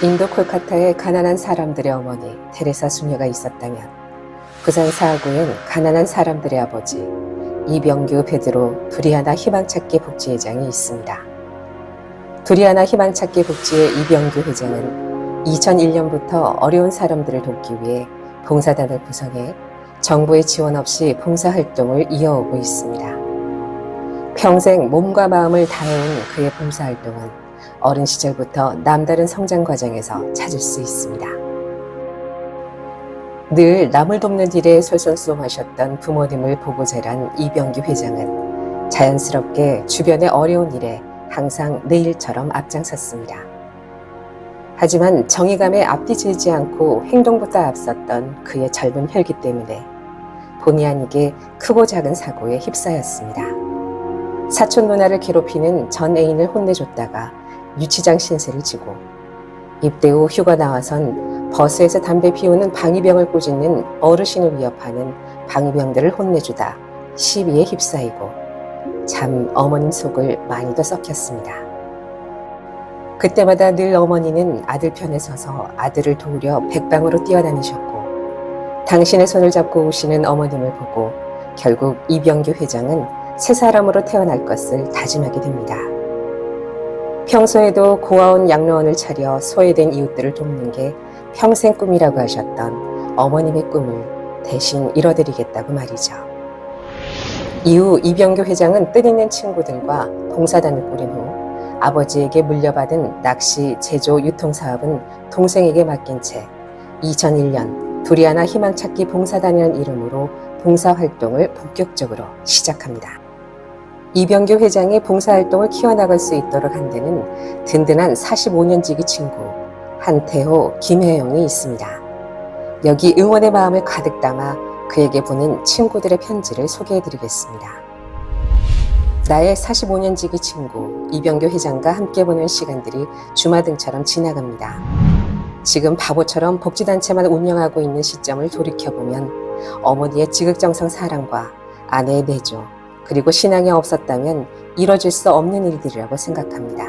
인도 콜카타에 가난한 사람들의 어머니 테레사 수녀가 있었다면 부산 사하구엔 가난한 사람들의 아버지 이병규 베드로 두리아나 희망찾기 복지회장이 있습니다. 두리아나 희망찾기 복지회 이병규 회장은 2001년부터 어려운 사람들을 돕기 위해 봉사단을 구성해 정부의 지원 없이 봉사활동을 이어오고 있습니다. 평생 몸과 마음을 다해온 그의 봉사활동은 어린 시절부터 남다른 성장 과정에서 찾을 수 있습니다. 늘 남을 돕는 일에 솔선수범하셨던 부모님을 보고 자란 이병규 회장은 자연스럽게 주변의 어려운 일에 항상 내 일처럼 앞장섰습니다. 하지만 정의감에 앞뒤지지 않고 행동부터 앞섰던 그의 젊은 혈기 때문에 본의 아니게 크고 작은 사고에 휩싸였습니다. 사촌 누나를 괴롭히는 전 애인을 혼내줬다가 유치장 신세를 지고 입대 후 휴가 나와선 버스에서 담배 피우는 방위병을 꾸짖는 어르신을 위협하는 방위병들을 혼내주다 시비에 휩싸이고 참 어머님 속을 많이도 썩혔습니다. 그때마다 늘 어머니는 아들 편에 서서 아들을 도우려 백방으로 뛰어다니셨고 당신의 손을 잡고 우시는 어머님을 보고 결국 이병규 회장은 새 사람으로 태어날 것을 다짐하게 됩니다. 평소에도 고아원 양로원을 차려 소외된 이웃들을 돕는 게 평생 꿈이라고 하셨던 어머님의 꿈을 대신 이뤄드리겠다고 말이죠. 이후 이병규 회장은 뜻있는 친구들과 봉사단을 꾸린 후 아버지에게 물려받은 낚시 제조 유통 사업은 동생에게 맡긴 채 2001년 두리아나 희망찾기 봉사단이라는 이름으로 봉사활동을 본격적으로 시작합니다. 이병규 회장이 봉사활동을 키워나갈 수 있도록 한 데는 든든한 45년 지기 친구 한태호, 김혜영이 있습니다. 여기 응원의 마음을 가득 담아 그에게 보낸 친구들의 편지를 소개해드리겠습니다. 나의 45년 지기 친구 이병규 회장과 함께 보낸 시간들이 주마등처럼 지나갑니다. 지금 바보처럼 복지단체만 운영하고 있는 시점을 돌이켜보면 어머니의 지극정성 사랑과 아내의 내조 그리고 신앙이 없었다면 이뤄질 수 없는 일들이라고 생각합니다.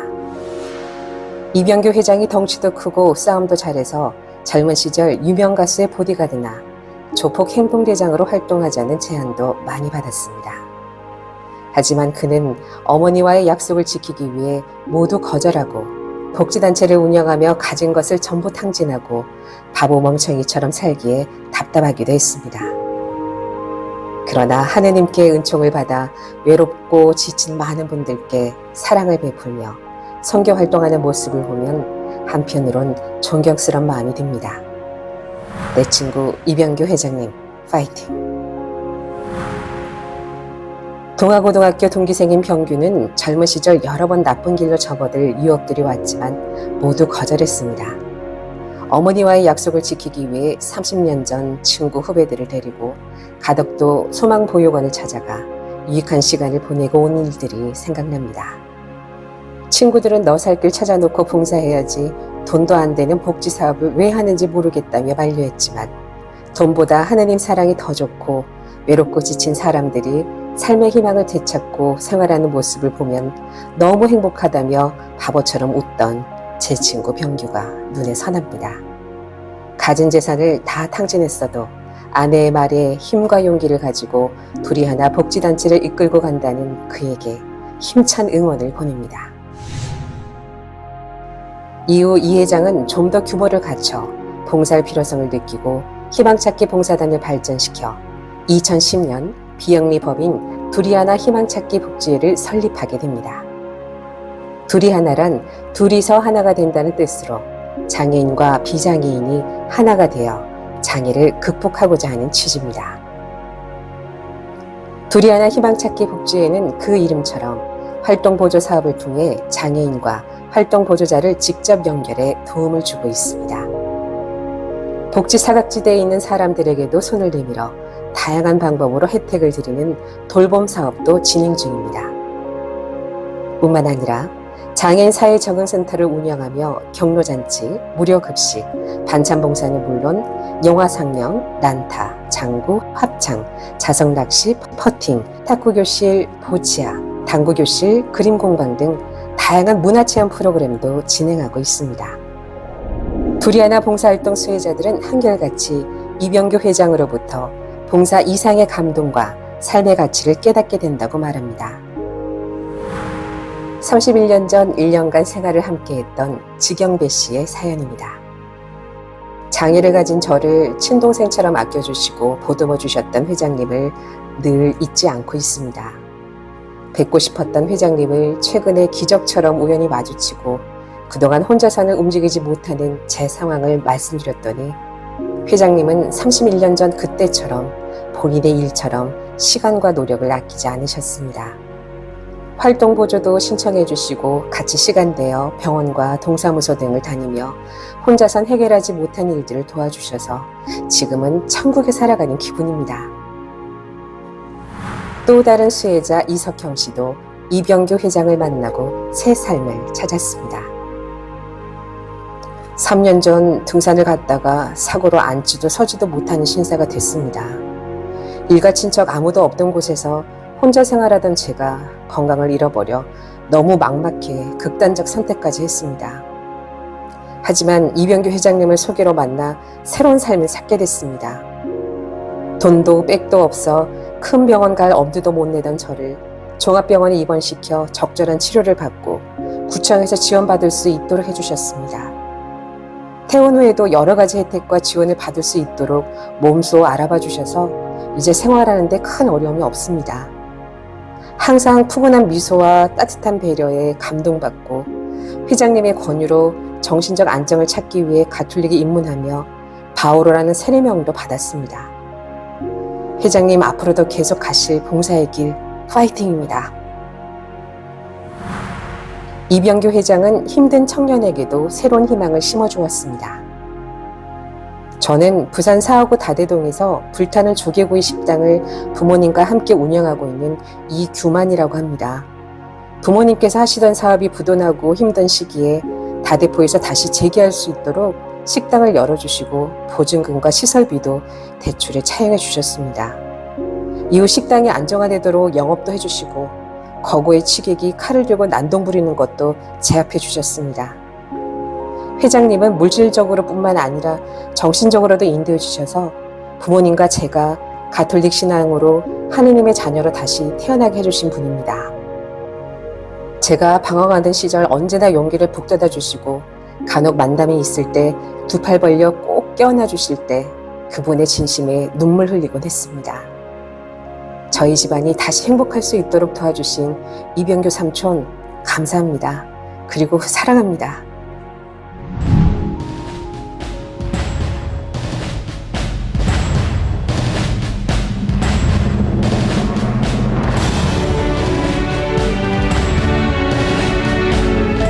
이병규 회장이 덩치도 크고 싸움도 잘해서 젊은 시절 유명 가수의 보디가드나 조폭 행동대장으로 활동하자는 제안도 많이 받았습니다. 하지만 그는 어머니와의 약속을 지키기 위해 모두 거절하고 복지단체를 운영하며 가진 것을 전부 탕진하고 바보 멍청이처럼 살기에 답답하기도 했습니다. 그러나 하느님께 은총을 받아 외롭고 지친 많은 분들께 사랑을 베풀며 선교 활동하는 모습을 보면 한편으론 존경스러운 마음이 듭니다. 내 친구 이병규 회장님, 파이팅! 동아고등학교 동기생인 병규는 젊은 시절 여러 번 나쁜 길로 접어들 유혹들이 왔지만 모두 거절했습니다. 어머니와의 약속을 지키기 위해 30년 전 친구 후배들을 데리고 가덕도 소망보육원을 찾아가 유익한 시간을 보내고 온 일들이 생각납니다. 친구들은 너 살 길 찾아놓고 봉사해야지 돈도 안 되는 복지사업을 왜 하는지 모르겠다며 만류했지만 돈보다 하느님 사랑이 더 좋고 외롭고 지친 사람들이 삶의 희망을 되찾고 생활하는 모습을 보면 너무 행복하다며 바보처럼 웃던 제 친구 병규가 눈에 선합니다. 가진 재산을 다 탕진했어도 아내의 말에 힘과 용기를 가지고 두리아나 복지단체를 이끌고 간다는 그에게 힘찬 응원을 보냅니다. 이후 이 회장은 좀 더 규모를 갖춰 봉사할 필요성을 느끼고 희망찾기 봉사단을 발전시켜 2010년 비영리 법인 두리아나 희망찾기 복지회를 설립하게 됩니다. 두리하나란 둘이서 하나가 된다는 뜻으로 장애인과 비장애인이 하나가 되어 장애를 극복하고자 하는 취지입니다. 두리아나 희망찾기 복지회는 그 이름처럼 활동보조 사업을 통해 장애인과 활동보조자를 직접 연결해 도움을 주고 있습니다. 복지 사각지대에 있는 사람들에게도 손을 내밀어 다양한 방법으로 혜택을 드리는 돌봄 사업도 진행 중입니다. 뿐만 아니라 장애인 사회적응센터를 운영하며 격려잔치, 무료급식, 반찬봉사는 물론 영화 상영, 난타, 장구, 합창, 자석낚시, 퍼팅, 탁구교실, 보치아, 당구교실, 그림공방 등 다양한 문화체험 프로그램도 진행하고 있습니다. 두리아나 봉사활동 수혜자들은 한결같이 이병규 회장으로부터 봉사 이상의 감동과 삶의 가치를 깨닫게 된다고 말합니다. 31년 전 1년간 생활을 함께했던 지경배 씨의 사연입니다. 장애를 가진 저를 친동생처럼 아껴주시고 보듬어 주셨던 회장님을 늘 잊지 않고 있습니다. 뵙고 싶었던 회장님을 최근에 기적처럼 우연히 마주치고 그동안 혼자서는 움직이지 못하는 제 상황을 말씀드렸더니 회장님은 31년 전 그때처럼 본인의 일처럼 시간과 노력을 아끼지 않으셨습니다. 활동보조도 신청해 주시고 같이 시간 내어 병원과 동사무소 등을 다니며 혼자선 해결하지 못한 일들을 도와주셔서 지금은 천국에 살아가는 기분입니다. 또 다른 수혜자 이석형 씨도 이병규 회장을 만나고 새 삶을 찾았습니다. 3년 전 등산을 갔다가 사고로 앉지도 서지도 못하는 신사가 됐습니다. 일가 친척 아무도 없던 곳에서 혼자 생활하던 제가 건강을 잃어버려 너무 막막해 극단적 선택까지 했습니다. 하지만 이병규 회장님을 소개로 만나 새로운 삶을 찾게 됐습니다. 돈도 백도 없어 큰 병원 갈 엄두도 못 내던 저를 종합병원에 입원시켜 적절한 치료를 받고 구청에서 지원받을 수 있도록 해주셨습니다. 퇴원 후에도 여러 가지 혜택과 지원을 받을 수 있도록 몸소 알아봐 주셔서 이제 생활하는 데 큰 어려움이 없습니다. 항상 푸근한 미소와 따뜻한 배려에 감동받고 회장님의 권유로 정신적 안정을 찾기 위해 가톨릭에 입문하며 바오로라는 세례명도 받았습니다. 회장님 앞으로도 계속 가실 봉사의 길 파이팅입니다. 이병규 회장은 힘든 청년에게도 새로운 희망을 심어주었습니다. 저는 부산 사하구 다대동에서 불타는 조개구이 식당을 부모님과 함께 운영하고 있는 이규만이라고 합니다. 부모님께서 하시던 사업이 부도나고 힘든 시기에 다대포에서 다시 재기할 수 있도록 식당을 열어주시고 보증금과 시설비도 대출에 차용해 주셨습니다. 이후 식당이 안정화되도록 영업도 해주시고 거구의 취객이 칼을 들고 난동 부리는 것도 제압해 주셨습니다. 회장님은 물질적으로 뿐만 아니라 정신적으로도 인도해 주셔서 부모님과 제가 가톨릭 신앙으로 하느님의 자녀로 다시 태어나게 해주신 분입니다. 제가 방황하던 시절 언제나 용기를 북돋아 주시고 간혹 만남이 있을 때 두 팔 벌려 꼭 껴안아 주실 때 그분의 진심에 눈물 흘리곤 했습니다. 저희 집안이 다시 행복할 수 있도록 도와주신 이병규 삼촌 감사합니다. 그리고 사랑합니다.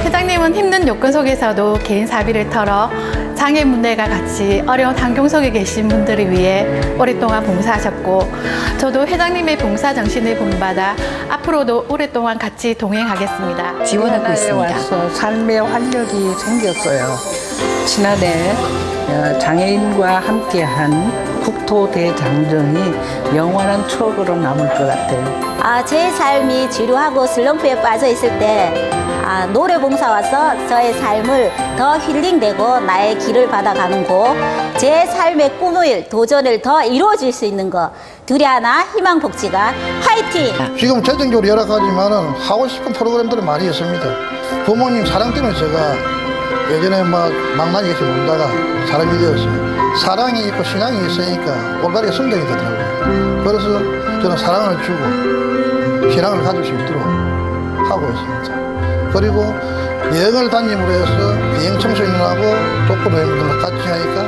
회장님은 힘든 요건 속에서도 개인 사비를 털어 장애문들과 같이 어려운 환경 속에 계신 분들을 위해 오랫동안 봉사하셨고 저도 회장님의 봉사 정신을 본받아 앞으로도 오랫동안 같이 동행하겠습니다. 지원하고 있습니다. 와서 삶의 활력이 생겼어요. 지난해 장애인과 함께한 국토대장정이 영원한 추억으로 남을 것 같아요. 제 삶이 지루하고 슬럼프에 빠져 있을 때 노래 봉사 와서 저의 삶을 더 힐링되고 나의 길을 받아가는 곳, 제 삶의 꿈을 도전을 더 이루어질 수 있는 것, 두리아나 희망복지관 화이팅! 지금 재정적으로 열악하지만은 하고 싶은 프로그램들이 많이 있습니다. 부모님 사랑 때문에 제가 예전에 막 망나니 같이 놀다가 사람이 되었어요. 사랑이 있고 신앙이 있으니까 올바르게 성장이 되더라고요. 그래서 저는 사랑을 주고 신앙을 가질 수 있도록 하고 있습니다. 그리고 여행을 다님으로 해서 비행 청소년하고 독거 노인들과 같이 하니까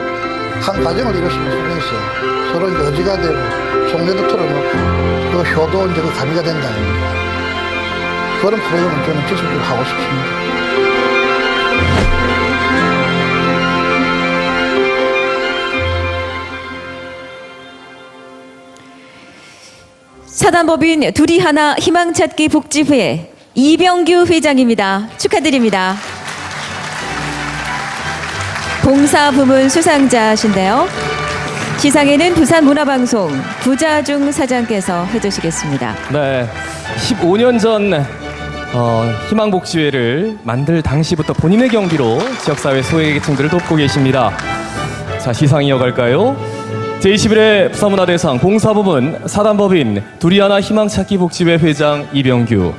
한 가정을 이룰 수 있어요. 서로 여지가 되고 속내도 털어놓고 그 효도 이제 그 가미가 된다 아닙니까? 그런 프로그램을 저는 지속적으로 하고 싶습니다. 사단법인 두리하나 희망찾기 복지회 이병규 회장입니다. 축하드립니다. 봉사부문 수상자신데요. 시상에는 부산문화방송 부자중 사장께서 해주시겠습니다. 네, 15년 전 희망복지회를 만들 당시부터 본인의 경비로 지역사회 소외계층들을 돕고 계십니다. 자, 시상 이어갈까요? 제21회 부산문화대상 봉사부문 사단법인 두리아나 희망찾기 복지회 회장 이병규.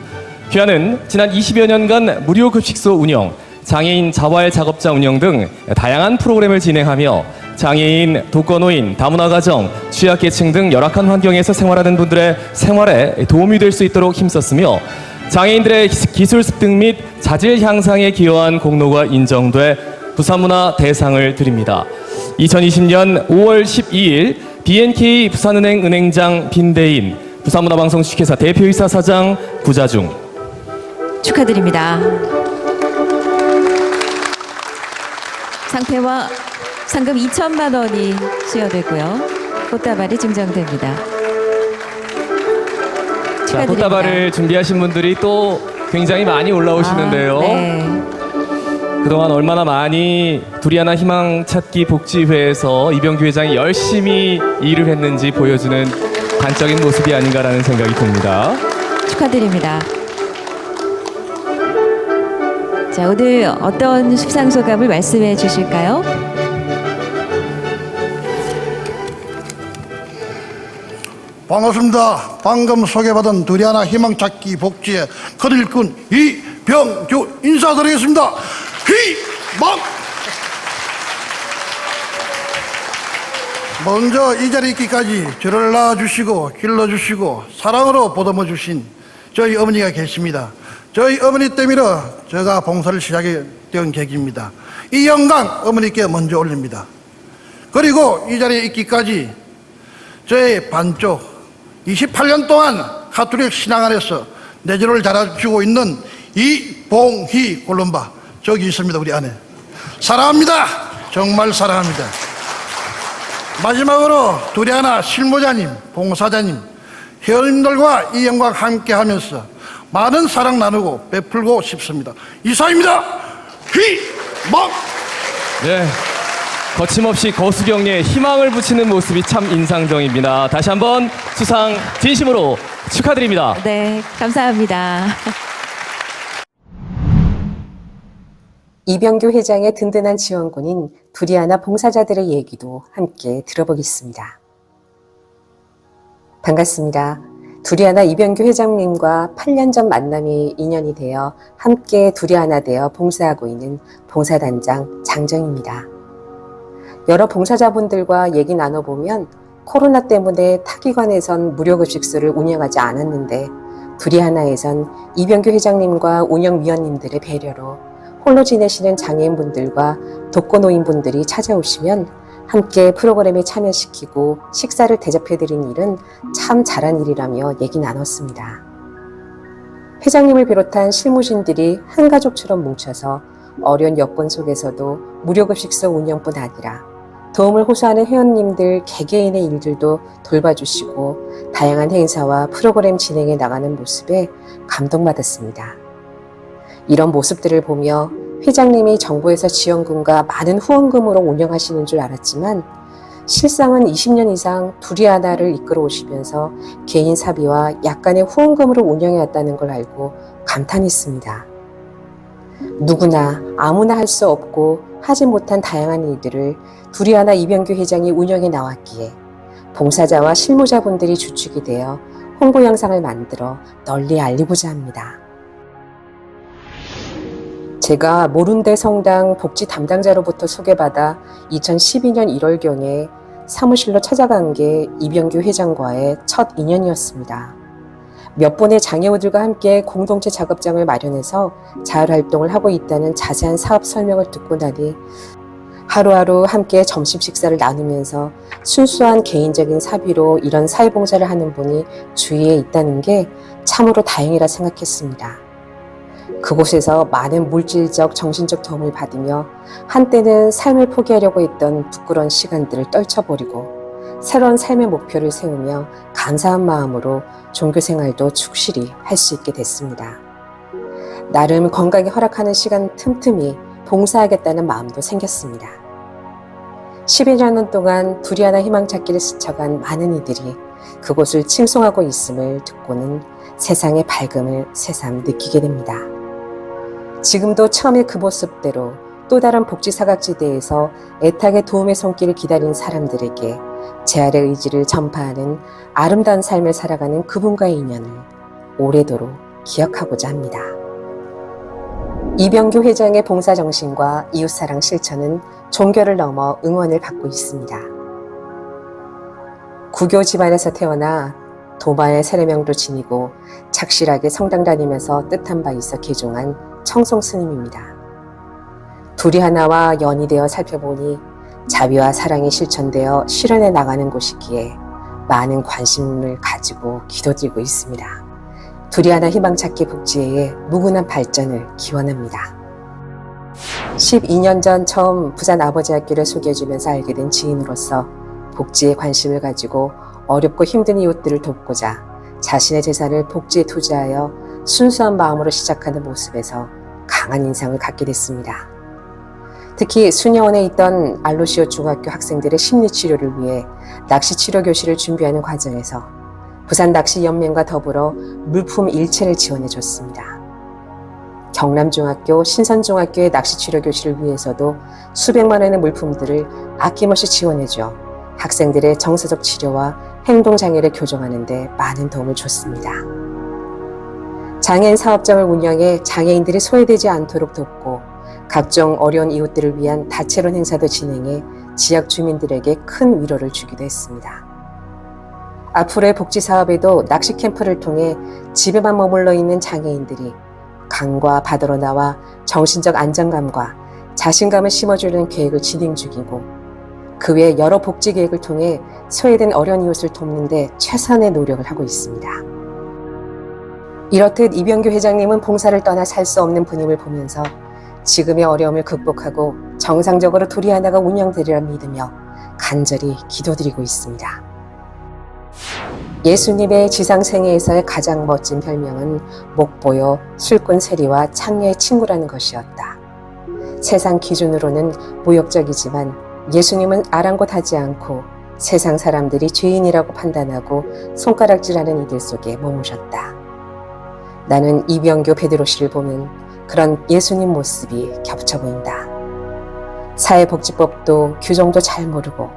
귀하는 지난 20여 년간 무료급식소 운영, 장애인 자활 작업장 운영 등 다양한 프로그램을 진행하며 장애인, 독거노인, 다문화가정, 취약계층 등 열악한 환경에서 생활하는 분들의 생활에 도움이 될 수 있도록 힘썼으며 장애인들의 기술 습득 및 자질 향상에 기여한 공로가 인정돼 부산문화대상을 드립니다. 2020년 5월 12일 BNK 부산은행 은행장 빈대인 부산문화방송 주식회사 대표이사 사장 구자중. 축하드립니다. 상패와 상금 2천만 원이 수여되고요. 꽃다발이 증정됩니다. 자, 축하드립니다. 꽃다발을 준비하신 분들이 또 굉장히 많이 올라오시는데요. 네. 그동안 얼마나 많이 두리아나 희망찾기 복지회에서 이병규 회장이 열심히 일을 했는지 보여주는 단적인 모습이 아닌가라는 생각이 듭니다. 축하드립니다. 자, 오늘 어떤 수상 소감을 말씀해 주실까요? 반갑습니다. 방금 소개받은 두리아나 희망찾기 복지의 큰일꾼 이병규 인사드리겠습니다. 희망! 먼저 이 자리에 있기까지 저를 낳아주시고 길러주시고 사랑으로 보듬어 주신 저희 어머니가 계십니다. 저희 어머니 때문에 제가 봉사를 시작해 된 계기입니다. 이 영광 어머니께 먼저 올립니다. 그리고 이 자리에 있기까지 저의 반쪽 28년 동안 가톨릭 신앙 안에서 내조를 잘해주고 있는 이봉희 골룸바 저기 있습니다. 우리 아내 사랑합니다. 정말 사랑합니다. 마지막으로 두리아나 실무자님, 봉사자님, 회원님들과 이 영광 함께 하면서 많은 사랑 나누고 베풀고 싶습니다. 이상입니다. 희망! 네, 거침없이 거수경례에 희망을 붙이는 모습이 참 인상적입니다. 다시 한번 수상 진심으로 축하드립니다. 네, 감사합니다. 이병규 회장의 든든한 지원군인 두리아나 봉사자들의 얘기도 함께 들어보겠습니다. 반갑습니다. 두리아나 이병규 회장님과 8년 전 만남이 인연이 되어 함께 두리아나 되어 봉사하고 있는 봉사단장 장정입니다. 여러 봉사자분들과 얘기 나눠보면 코로나 때문에 타기관에선 무료급식소를 운영하지 않았는데 두리아나에선 이병규 회장님과 운영위원님들의 배려로 홀로 지내시는 장애인분들과 독거노인분들이 찾아오시면 함께 프로그램에 참여시키고 식사를 대접해드린 일은 참 잘한 일이라며 얘기 나눴습니다. 회장님을 비롯한 실무진들이 한 가족처럼 뭉쳐서 어려운 여건 속에서도 무료급식소 운영뿐 아니라 도움을 호소하는 회원님들 개개인의 일들도 돌봐주시고 다양한 행사와 프로그램 진행해 나가는 모습에 감동받았습니다. 이런 모습들을 보며 회장님이 정부에서 지원금과 많은 후원금으로 운영하시는 줄 알았지만 실상은 20년 이상 두리아나를 이끌어 오시면서 개인 사비와 약간의 후원금으로 운영해 왔다는 걸 알고 감탄했습니다. 누구나 아무나 할 수 없고 하지 못한 다양한 일들을 두리아나 이병규 회장이 운영해 나왔기에 봉사자와 실무자분들이 주축이 되어 홍보 영상을 만들어 널리 알리고자 합니다. 제가 모룬대 성당 복지 담당자로부터 소개받아 2012년 1월경에 사무실로 찾아간 게 이병규 회장과의 첫 인연이었습니다. 몇 분의 장애우들과 함께 공동체 작업장을 마련해서 자활활동을 하고 있다는 자세한 사업 설명을 듣고 나니 하루하루 함께 점심 식사를 나누면서 순수한 개인적인 사비로 이런 사회봉사를 하는 분이 주위에 있다는 게 참으로 다행이라 생각했습니다. 그곳에서 많은 물질적, 정신적 도움을 받으며 한때는 삶을 포기하려고 했던 부끄러운 시간들을 떨쳐버리고 새로운 삶의 목표를 세우며 감사한 마음으로 종교생활도 충실히 할 수 있게 됐습니다. 나름 건강이 허락하는 시간 틈틈이 봉사하겠다는 마음도 생겼습니다. 10여 년 동안 두리아나 희망찾기를 스쳐간 많은 이들이 그곳을 칭송하고 있음을 듣고는 세상의 밝음을 새삼 느끼게 됩니다. 지금도 처음의 그 모습대로 또 다른 복지 사각지대에서 애타게 도움의 손길을 기다린 사람들에게 재활의 의지를 전파하는 아름다운 삶을 살아가는 그분과의 인연을 오래도록 기억하고자 합니다. 이병규 회장의 봉사정신과 이웃사랑 실천은 종교를 넘어 응원을 받고 있습니다. 구교 집안에서 태어나 도마의 세례명도 지니고 착실하게 성당 다니면서 뜻한 바 있어 개종한 청송 스님입니다. 둘이 하나와 연이 되어 살펴보니 자비와 사랑이 실천되어 실현해 나가는 곳이기에 많은 관심을 가지고 기도드리고 있습니다. 둘이 하나 희망찾기 복지회의 무궁한 발전을 기원합니다. 12년 전 처음 부산 아버지 학교를 소개해주면서 알게 된 지인으로서 복지에 관심을 가지고 어렵고 힘든 이웃들을 돕고자 자신의 재산을 복지에 투자하여 순수한 마음으로 시작하는 모습에서 강한 인상을 갖게 됐습니다. 특히 수녀원에 있던 알로시오 중학교 학생들의 심리치료를 위해 낚시치료 교실을 준비하는 과정에서 부산낚시연맹과 더불어 물품 일체를 지원해줬습니다. 경남중학교, 신선중학교의 낚시치료 교실을 위해서도 수백만 원의 물품들을 아낌없이 지원해줘 학생들의 정서적 치료와 행동장애를 교정하는 데 많은 도움을 줬습니다. 장애인 사업장을 운영해 장애인들이 소외되지 않도록 돕고 각종 어려운 이웃들을 위한 다채로운 행사도 진행해 지역 주민들에게 큰 위로를 주기도 했습니다. 앞으로의 복지 사업에도 낚시 캠프를 통해 집에만 머물러 있는 장애인들이 강과 바다로 나와 정신적 안정감과 자신감을 심어주려는 계획을 진행 중이고 그 외 여러 복지 계획을 통해 소외된 어려운 이웃을 돕는 데 최선의 노력을 하고 있습니다. 이렇듯 이병규 회장님은 봉사를 떠나 살 수 없는 분임을 보면서 지금의 어려움을 극복하고 정상적으로 둘이 하나가 운영되리라 믿으며 간절히 기도드리고 있습니다. 예수님의 지상생애에서의 가장 멋진 별명은 목보요, 술꾼 세리와 창녀의 친구라는 것이었다. 세상 기준으로는 모욕적이지만 예수님은 아랑곳하지 않고 세상 사람들이 죄인이라고 판단하고 손가락질하는 이들 속에 머무셨다. 나는 이병규 베드로 씨를 보면 그런 예수님 모습이 겹쳐 보인다. 사회복지법도 규정도 잘 모르고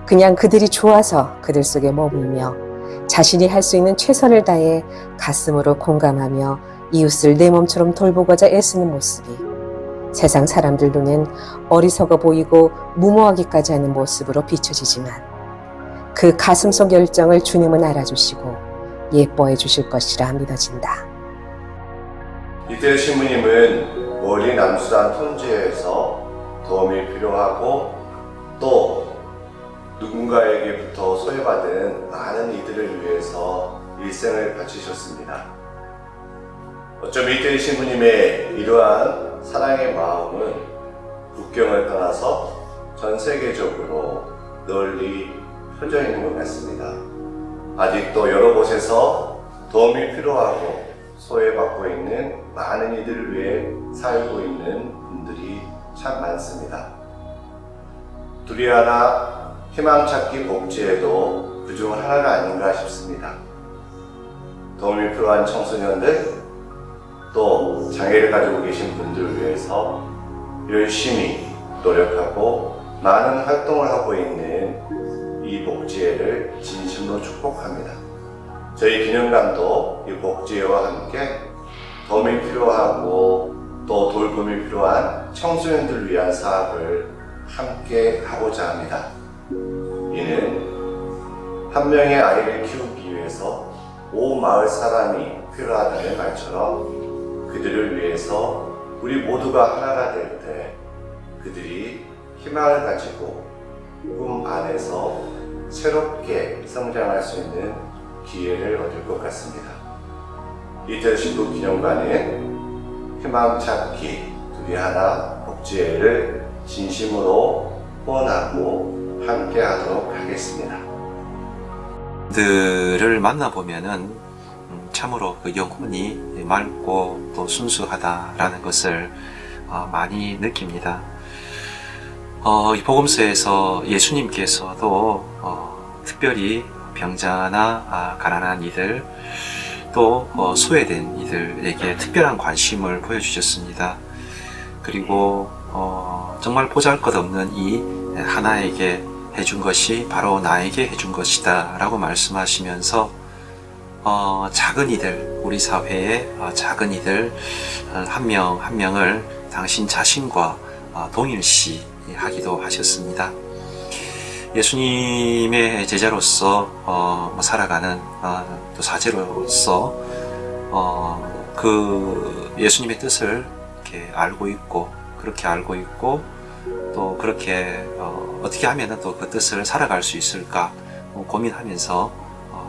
그냥 그들이 좋아서 그들 속에 머물며 자신이 할 수 있는 최선을 다해 가슴으로 공감하며 이웃을 내 몸처럼 돌보고자 애쓰는 모습이 세상 사람들 눈엔 어리석어 보이고 무모하기까지 하는 모습으로 비춰지지만 그 가슴속 열정을 주님은 알아주시고 예뻐해 주실 것이라 믿어진다. 이때 신부님은 멀리 남수단 톤지에서 도움이 필요하고 또 누군가에게부터 소외받은 많은 이들을 위해서 일생을 바치셨습니다. 어쩜 이때 신부님의 이러한 사랑의 마음은 국경을 떠나서 전 세계적으로 널리 펴져 있는 것 같습니다. 아직도 여러 곳에서 도움이 필요하고 소외받고 있는 많은 이들을 위해 살고 있는 분들이 참 많습니다. 둘이 하나 희망찾기 복지에도 그중 하나가 아닌가 싶습니다. 도움이 필요한 청소년들 또 장애를 가지고 계신 분들을 위해서 열심히 노력하고 많은 활동을 하고 있는 이 복지회를 진심으로 축복합니다. 저희 기념관도 이 복지회와 함께 도움이 필요하고 또 돌봄이 필요한 청소년들을 위한 사업을 함께 하고자 합니다. 이는 한 명의 아이를 키우기 위해서 온 마을 사람이 필요하다는 말처럼 그들을 위해서 우리 모두가 하나가 될 때 그들이 희망을 가지고 꿈 안에서 새롭게 성장할 수 있는 기회를 얻을 것 같습니다. 이태리 신부 기념관은 희망찾기 둘이 하나 복지회를 진심으로 후원하고 함께 하도록 하겠습니다. 들을 만나보면은 참으로 그 영혼이 맑고 또 순수하다라는 것을 많이 느낍니다. 이 복음서에서 예수님께서도 특별히 병자나 가난한 이들 또 소외된 이들에게 특별한 관심을 보여주셨습니다. 그리고 정말 보잘것없는 이 하나에게 해준 것이 바로 나에게 해준 것이다 라고 말씀하시면서 작은 이들, 우리 사회의 작은 이들 한 명 한 명을 당신 자신과 동일시하기도 하셨습니다. 예수님의 제자로서 살아가는 또 사제로서 그 예수님의 뜻을 이렇게 알고 있고, 그렇게 알고 있고, 또 그렇게 어떻게 하면 또 그 뜻을 살아갈 수 있을까 고민하면서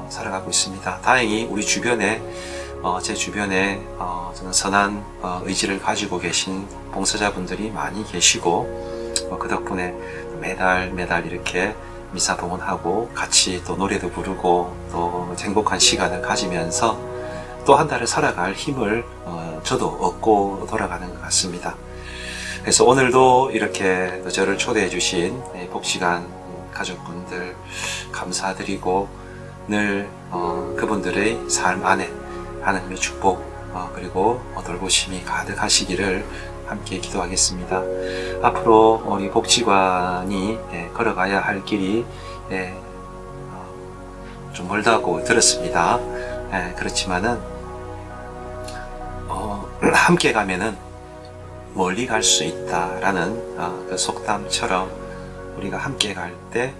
살아가고 있습니다. 다행히 우리 주변에 제 주변에 저는 선한 의지를 가지고 계신 봉사자분들이 많이 계시고 그 덕분에 매달 이렇게 미사 봉헌하고 같이 또 노래도 부르고 또 행복한 시간을 가지면서 또 한 달을 살아갈 힘을 저도 얻고 돌아가는 것 같습니다. 그래서 오늘도 이렇게 저를 초대해 주신 복지관 가족분들 감사드리고 늘 그분들의 삶 안에 하나님의 축복 그리고 돌보심이 가득하시기를 함께 기도하겠습니다. 앞으로 우리 복지관이 걸어가야 할 길이 좀 멀다고 들었습니다. 그렇지만은 함께 가면은 멀리 갈 수 있다라는 그 속담처럼 우리가 함께 갈 때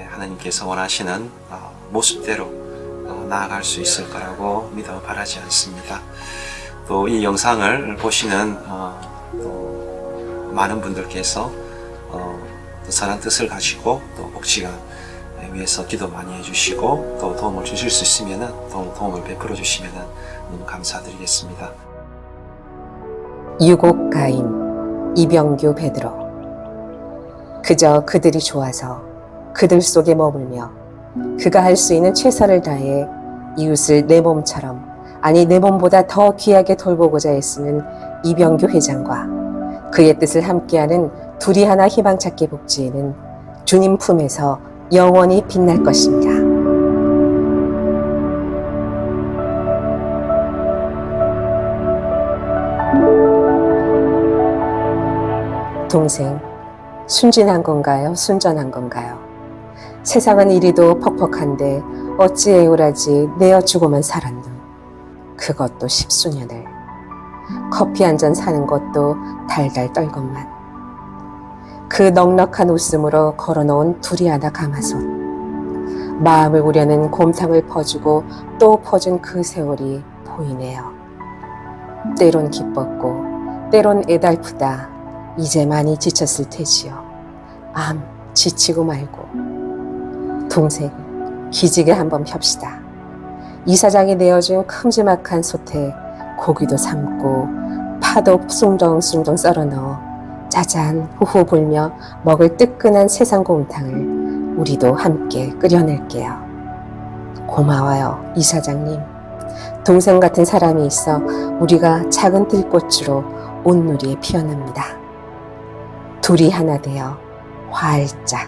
하나님께서 원하시는 모습대로 나아갈 수 있을 거라고 믿어 바라지 않습니다. 또 이 영상을 보시는 또 많은 분들께서 또 선한 뜻을 가지고 또 복지관 위해서 기도 많이 해주시고 또 도움을 주실 수 있으면 도움을 베풀어 주시면 너무 감사드리겠습니다. 유곡 가인, 이병규 베드로. 그저 그들이 좋아서 그들 속에 머물며 그가 할 수 있는 최선을 다해 이웃을 내 몸처럼, 아니 내 몸보다 더 귀하게 돌보고자 애쓰는 이병규 회장과 그의 뜻을 함께하는 둘이 하나 희망찾기 복지회는 주님 품에서 영원히 빛날 것입니다. 동생, 순진한 건가요? 순전한 건가요? 세상은 이리도 퍽퍽한데 어찌 애울하지 내어주고만 살았누. 그것도 10수년을. 커피 한 잔 사는 것도 달달 떨건만. 그 넉넉한 웃음으로 걸어놓은 둘이 하나 가마솥. 마음을 우려는 곰탕을 퍼주고 또 퍼준 그 세월이 보이네요. 때론 기뻤고 때론 애달프다. 이제 많이 지쳤을 테지요. 암 지치고 말고. 동생, 기지개 한번 펴시다. 이사장이 내어준 큼지막한 솥에 고기도 삶고 파도 숭덩숭덩 썰어 넣어 짜잔 후후 불며 먹을 뜨끈한 세상 곰탕을 우리도 함께 끓여낼게요. 고마워요, 이사장님. 동생 같은 사람이 있어 우리가 작은 들꽃으로 온누리에 피어납니다. 둘이 하나 되어 활짝.